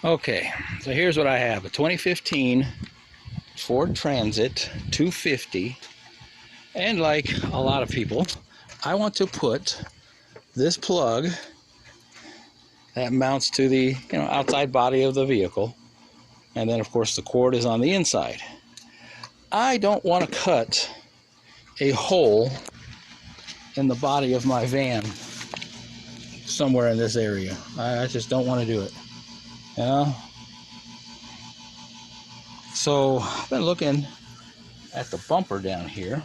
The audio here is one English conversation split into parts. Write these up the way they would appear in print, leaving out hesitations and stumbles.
Okay, so here's what I have. A 2015 Ford Transit 250. And like a lot of people, I want to put this plug that mounts to the outside body of the vehicle. And then of course the cord is on the inside. I don't want to cut a hole in the body of my van somewhere in this area. I just don't want to do it. You know? So I've been looking at the bumper down here,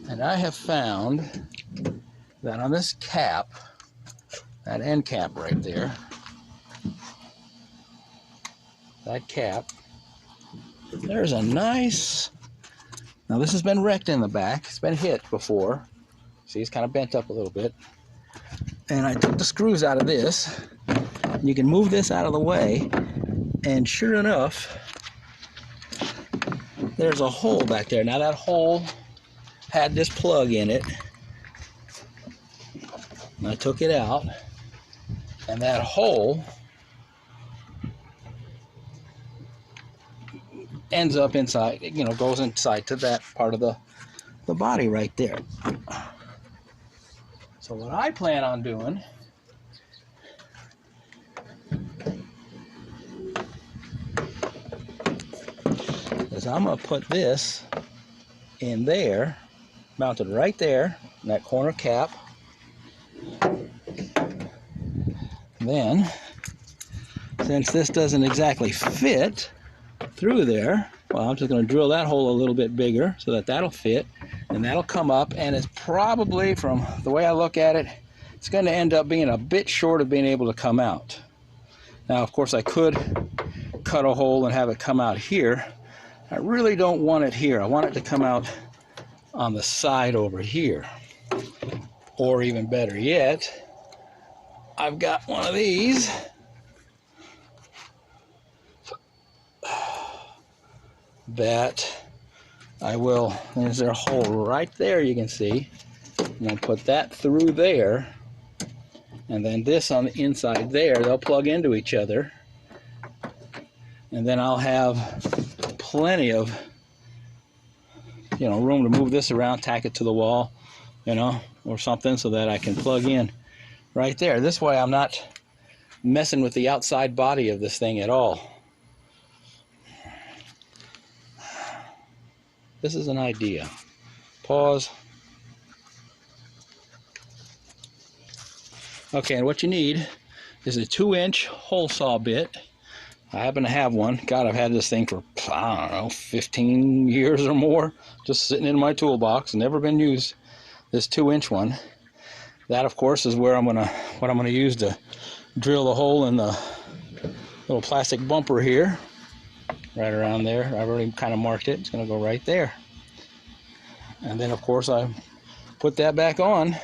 and I have found that on this cap, that end cap right there, that cap, there's a nice, now this has been wrecked in the back, it's been hit before, see it's kind of bent up a little bit, and I took the screws out of this. You can move this out of the way, and sure enough, there's a hole back there. Now that hole had this plug in it, and I took it out, and that hole ends up inside, goes inside to that part of the body right there. So what I plan on doing is I'm going to put this in there, mounted right there in that corner cap. Then, since this doesn't exactly fit through there, well, I'm just going to drill that hole a little bit bigger so that that'll fit, and that'll come up, and it's probably, from the way I look at it, it's going to end up being a bit short of being able to come out. Now, of course, I could cut a hole and have it come out here. I really don't want it here. I want it to come out on the side over here. Or even better yet, I've got one of these that I will, there's their hole right there, you can see. I'm going to put that through there, and then this on the inside there, they'll plug into each other, and then I'll have plenty of room to move this around, tack it to the wall, or something, so that I can plug in right there. This way I'm not messing with the outside body of this thing at all. This is an idea. Pause. Okay, and what you need is a 2-inch hole saw bit. I happen to have one. God, I've had this thing for, I don't know, 15 years or more, just sitting in my toolbox, never been used. This 2-inch one. That, of course, is where what I'm gonna use to drill the hole in the little plastic bumper here, right around there. I've already kind of marked it. It's gonna go right there. And then, of course, I put that back on,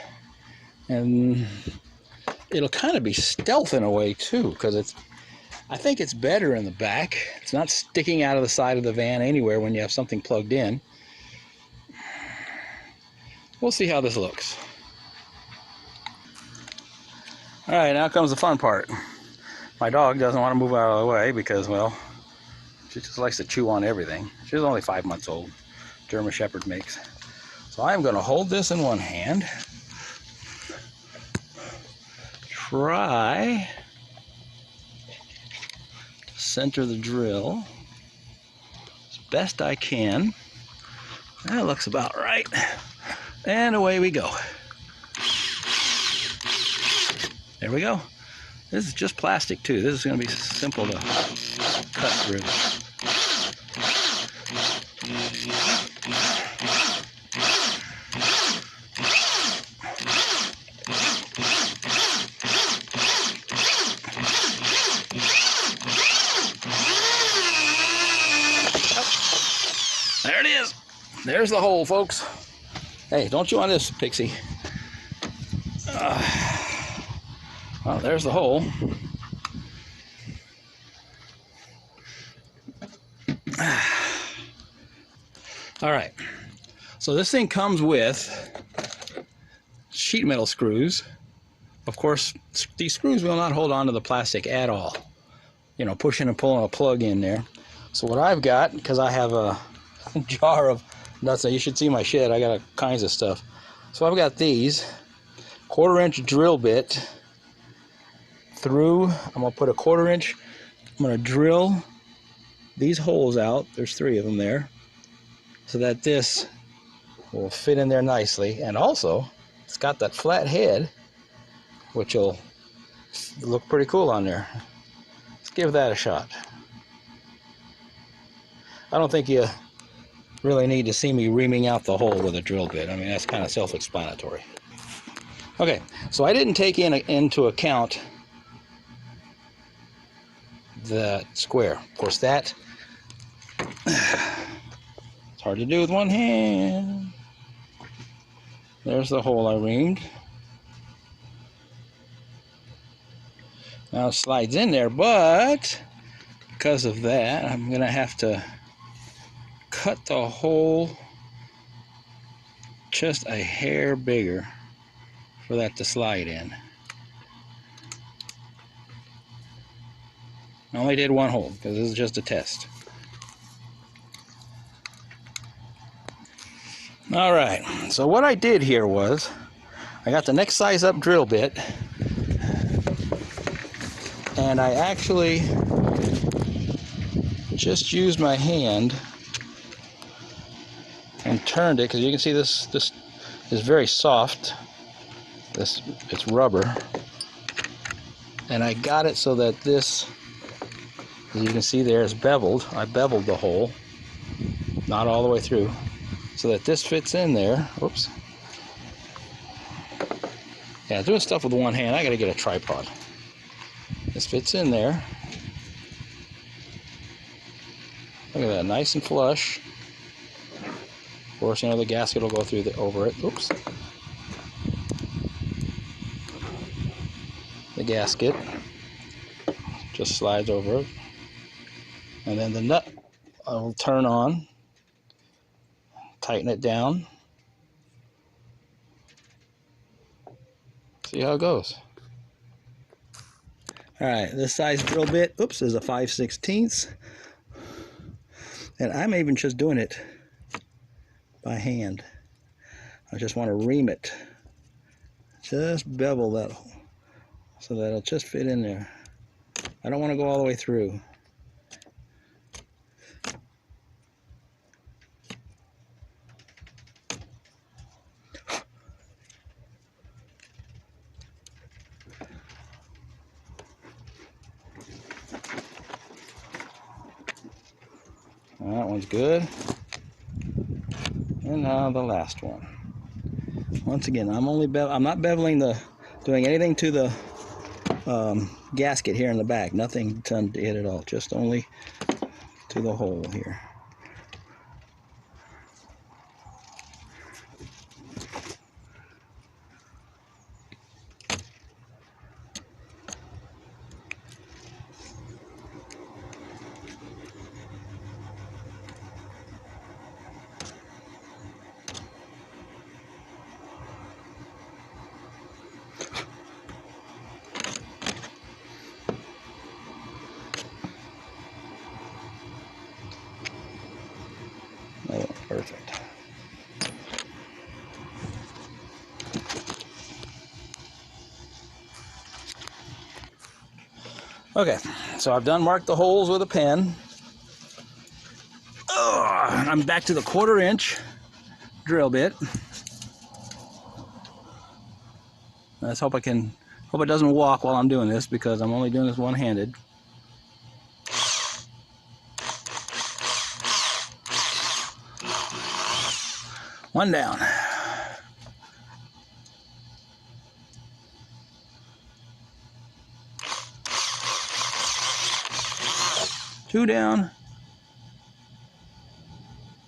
and it'll kind of be stealth in a way too, because I think it's better in the back. It's not sticking out of the side of the van anywhere when you have something plugged in. We'll see how this looks. All right, now comes the fun part. My dog doesn't want to move out of the way because, well, she just likes to chew on everything. She's only 5 months old. German Shepherd mix. So I'm going to hold this in one hand. Try to center the drill as best I can. That looks about right. And away we go. There we go. This is just plastic too. This is going to be simple to cut through. There it is. There's the hole, folks. Hey, don't chew on this, Pixie. Well, there's the hole. All right. So this thing comes with sheet metal screws Of course, these screws will not hold on to the plastic at all. You know, pushing and pulling a plug in there. So what I've got, because I have a jar of nuts, you should see my shed, I got all kinds of stuff. So I've got these 1/4-inch drill bit through. I'm going to put a 1/4-inch, I'm going to drill these holes out, there's 3 of them there, so that this will fit in there nicely. And also, it's got that flat head, which will look pretty cool on there. Let's give that a shot. I don't think you really need to see me reaming out the hole with a drill bit. I mean, that's kind of self-explanatory. Okay, so I didn't take into account the square. Of course, that it's hard to do with one hand. There's the hole I reamed. Now it slides in there, but because of that, I'm gonna have to cut the hole just a hair bigger for that to slide in. I only did one hole because this is just a test. All right, so what I did here was I got the next size up drill bit, and I actually just used my hand and turned it, because you can see this is very soft. It's rubber, and I got it so that this, as you can see there, is beveled. I beveled the hole, not all the way through, so that this fits in there. Oops. Yeah, doing stuff with one hand, I gotta get a tripod. This fits in there. Look at that, nice and flush. Of course, you know, the gasket will go through over it. Oops. The gasket just slides over it. And then the nut I will turn on, tighten it down. See how it goes. All right, this size drill bit, oops, is a 5/16. And I'm even just doing it by hand. I just want to ream it. Just bevel that so that it'll just fit in there. I don't want to go all the way through. That one's good. And now the last one. Once again, I'm not beveling doing anything to the gasket here in the back. Nothing to it at all. Just only to the hole here. Oh, perfect. Okay, so I've done marked the holes with a pen. I'm back to the 1/4-inch drill bit. Let's hope it doesn't walk while I'm doing this, because I'm only doing this one-handed. One down. Two down.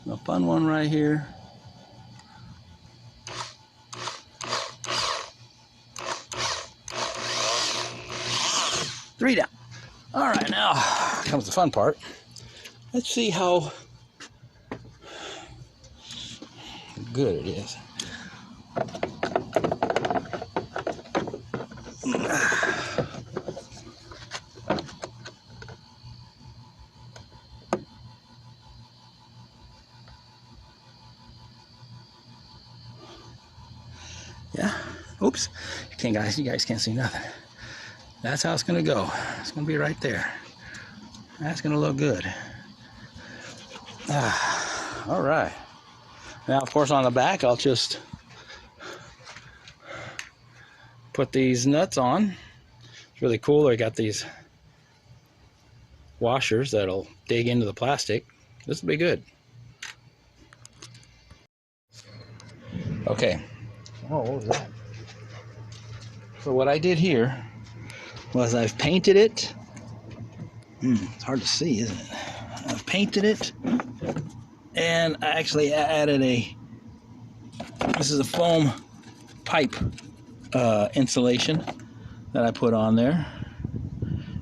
A fun one right here. Three down. All right, now comes the fun part. Let's see how good it is. Oops, you guys can't see nothing. That's how it's gonna go. It's gonna be right there. That's gonna look good. All right. Now, of course, on the back, I'll just put these nuts on. It's really cool. They got these washers that'll dig into the plastic. This will be good. Okay. Oh, what was that? So what I did here was I've painted it. It's hard to see, isn't it? I've painted it, and I actually added this is a foam pipe insulation that I put on there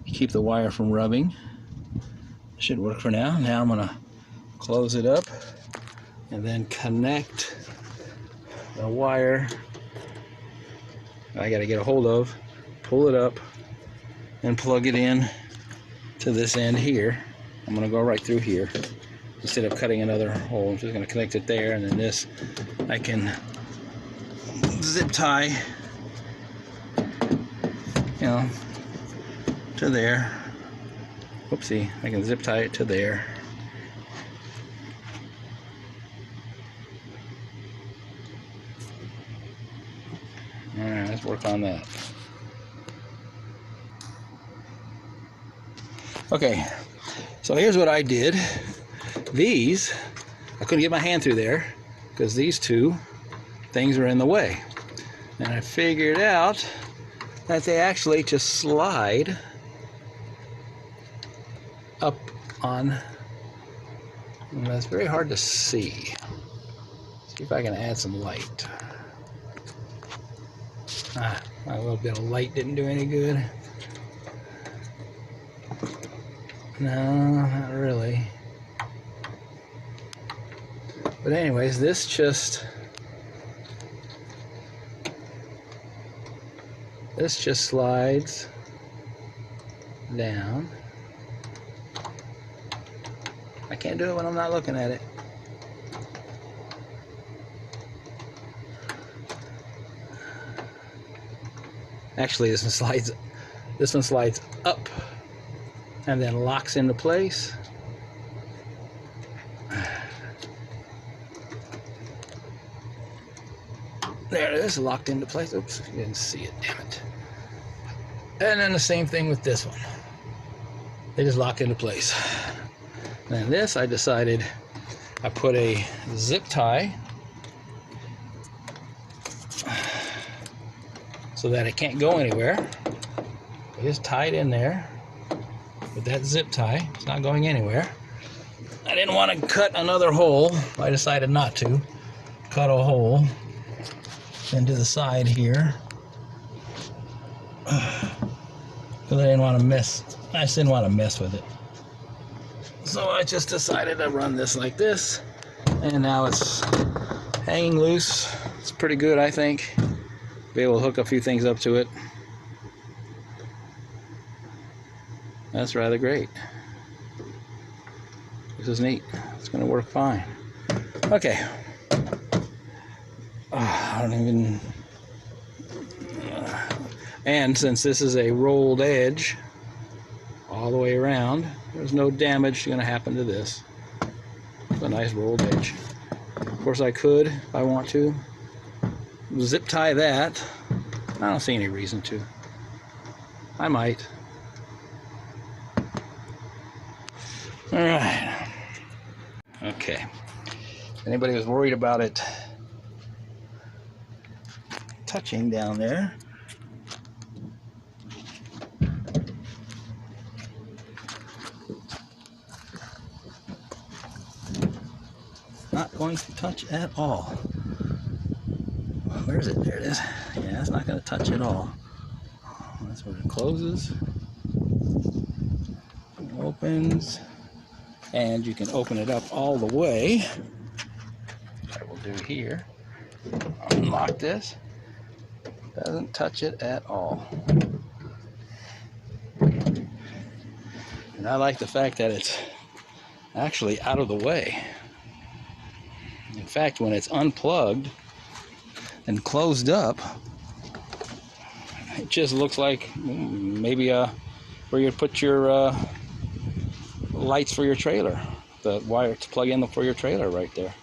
to keep the wire from rubbing. Should work for now. Now I'm gonna close it up and then connect the wire I gotta get a hold of, pull it up, and plug it in to this end here. I'm gonna go right through here instead of cutting another hole. I'm just gonna connect it there, and then this I can zip tie, you know, to there. Whoopsie, I can zip tie it to there. Alright, let's work on that. Okay, so here's what I did. These, I couldn't get my hand through there because these two things are in the way. And I figured out that they actually just slide up on, and that's very hard to see. See if I can add some light. A little bit of light didn't do any good. No, not really. But anyways, this just slides down. I can't do it when I'm not looking at it. Actually, this one slides up and then locks into place. There it is, locked into place. Oops, you didn't see it, damn it. And then the same thing with this one. They just lock into place. And then this, I decided I put a zip tie so that it can't go anywhere. It is tied in there with that zip tie. It's not going anywhere. I didn't want to cut another hole. I decided not to cut a hole into the side here. Because I just didn't want to mess with it. So I just decided to run this like this. And now it's hanging loose. It's pretty good, I think. Be able to hook a few things up to it. That's rather great. This is neat. It's going to work fine. Okay. I don't even... And since this is a rolled edge all the way around, there's no damage going to happen to this. It's a nice rolled edge. Of course I could, if I want to, zip tie that. I don't see any reason to. I might. Alright. Okay. If anybody was worried about it touching down there, not going to touch at all. Where is it? There it is. Yeah, it's not going to touch at all. That's where it closes, opens, and you can open it up all the way. What I will do here, unlock this. Doesn't touch it at all. And I like the fact that it's actually out of the way. In fact, when it's unplugged and closed up, it just looks like maybe where you put your lights for your trailer, the wire to plug in for your trailer right there.